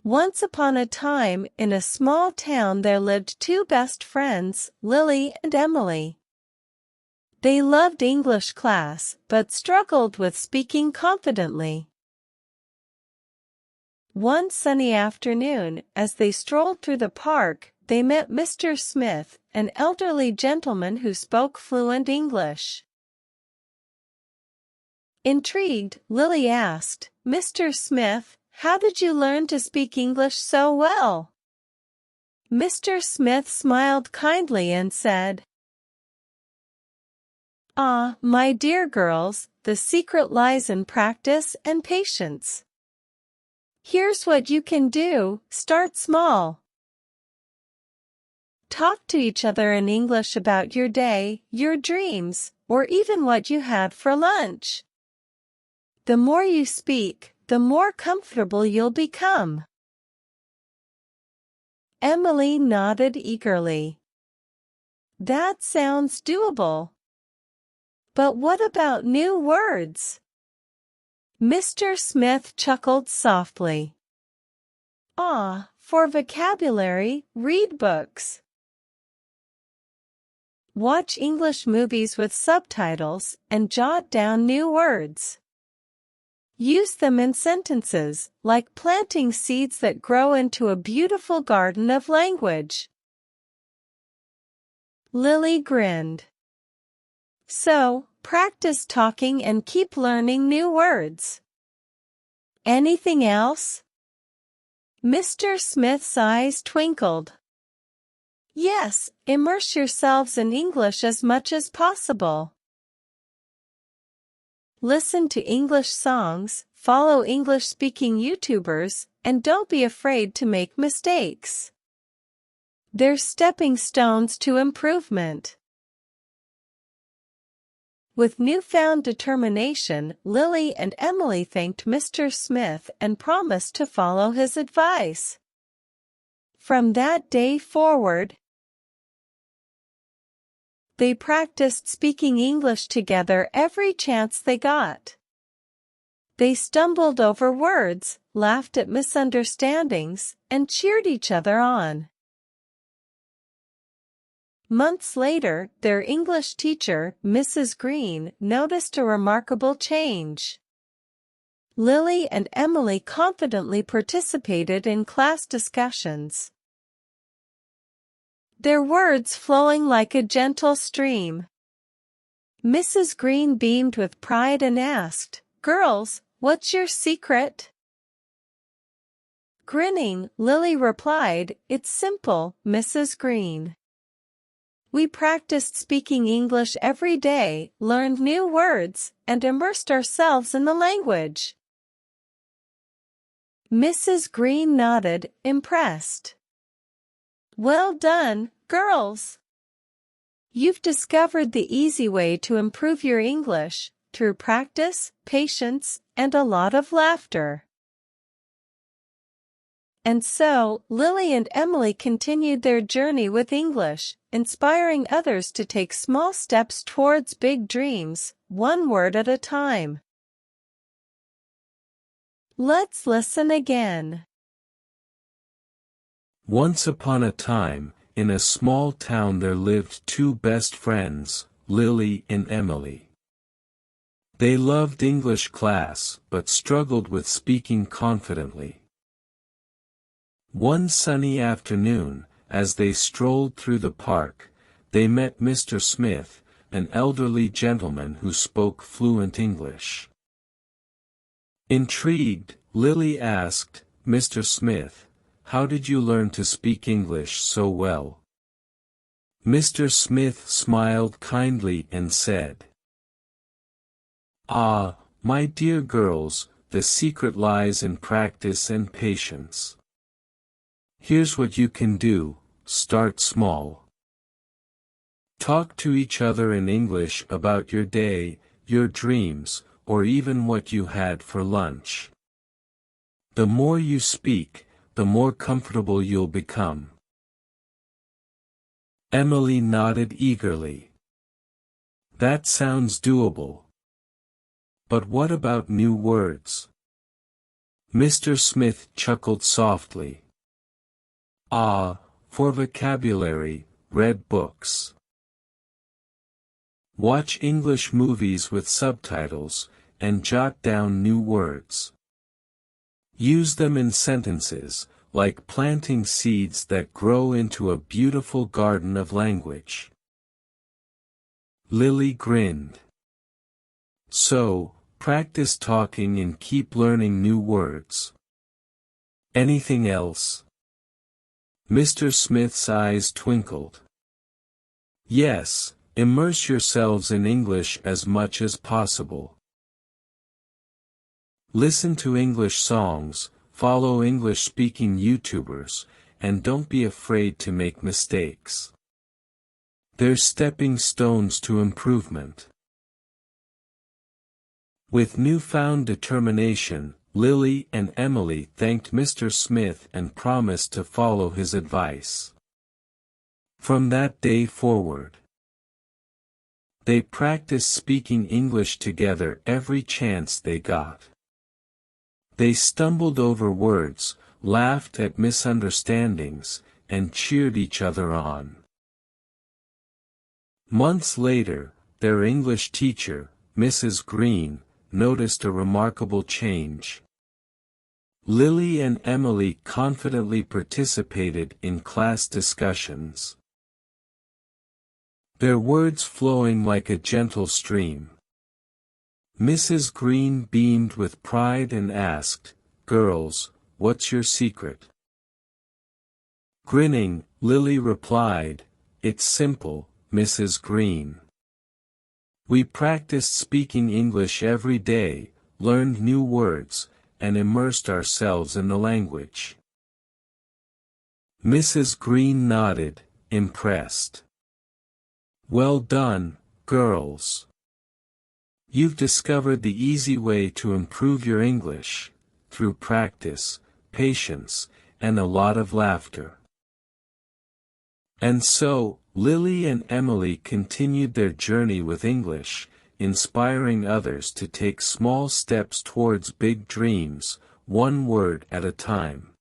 Once upon a time, in a small town there lived two best friends, Lily and Emily. They loved English class, but struggled with speaking confidently. One sunny afternoon, as they strolled through the park, they met Mr. Smith, an elderly gentleman who spoke fluent English. Intrigued, Lily asked, "Mr. Smith, how did you learn to speak English so well?" Mr. Smith smiled kindly and said, "Ah, my dear girls, the secret lies in practice and patience. Here's what you can do: start small. Talk to each other in English about your day, your dreams, or even what you had for lunch. The more you speak, the more comfortable you'll become." Emily nodded eagerly. That sounds doable. But what about new words? Mr. Smith chuckled softly. Ah, for vocabulary, read books. Watch English movies with subtitles and jot down new words. Use them in sentences, like planting seeds that grow into a beautiful garden of language. Lily grinned. So, practice talking and keep learning new words. Anything else? Mr. Smith's eyes twinkled. Yes, immerse yourselves in English as much as possible. Listen to English songs, follow English-speaking YouTubers, and don't be afraid to make mistakes. They're stepping stones to improvement. With newfound determination, Lily and Emily thanked Mr. Smith and promised to follow his advice. From that day forward, they practiced speaking English together every chance they got. They stumbled over words, laughed at misunderstandings, and cheered each other on. Months later, their English teacher, Mrs. Green, noticed a remarkable change. Lily and Emily confidently participated in class discussions, their words flowing like a gentle stream. Mrs. Green beamed with pride and asked, "Girls, what's your secret?" Grinning, Lily replied, "It's simple, Mrs. Green. We practiced speaking English every day, learned new words, and immersed ourselves in the language." Mrs. Green nodded, impressed. "Well done, girls! You've discovered the easy way to improve your English, through practice, patience, and a lot of laughter." And so, Lily and Emily continued their journey with English, inspiring others to take small steps towards big dreams, one word at a time. Let's listen again. Once upon a time, in a small town there lived two best friends, Lily and Emily. They loved English class, but struggled with speaking confidently. One sunny afternoon, as they strolled through the park, they met Mr. Smith, an elderly gentleman who spoke fluent English. Intrigued, Lily asked, "Mr. Smith, how did you learn to speak English so well?" Mr. Smith smiled kindly and said, "Ah, my dear girls, the secret lies in practice and patience. Here's what you can do: start small. Talk to each other in English about your day, your dreams, or even what you had for lunch. The more you speak, the more comfortable you'll become." Emily nodded eagerly. That sounds doable. But what about new words? Mr. Smith chuckled softly. Ah, for vocabulary, read books. Watch English movies with subtitles, and jot down new words. Use them in sentences, like planting seeds that grow into a beautiful garden of language. Lily grinned. So, practice talking and keep learning new words. Anything else? Mr. Smith's eyes twinkled. Yes, immerse yourselves in English as much as possible. Listen to English songs, follow English-speaking YouTubers, and don't be afraid to make mistakes. They're stepping stones to improvement. With newfound determination, Lily and Emily thanked Mr. Smith and promised to follow his advice. From that day forward, they practiced speaking English together every chance they got. They stumbled over words, laughed at misunderstandings, and cheered each other on. Months later, their English teacher, Mrs. Green, noticed a remarkable change. Lily and Emily confidently participated in class discussions, their words flowing like a gentle stream. Mrs. Green beamed with pride and asked, "Girls, what's your secret?" Grinning, Lily replied, "It's simple, Mrs. Green. We practiced speaking English every day, learned new words, and immersed ourselves in the language." Mrs. Green nodded, impressed. "Well done, girls. You've discovered the easy way to improve your English, through practice, patience, and a lot of laughter." And so, Lily and Emily continued their journey with English, inspiring others to take small steps towards big dreams, one word at a time.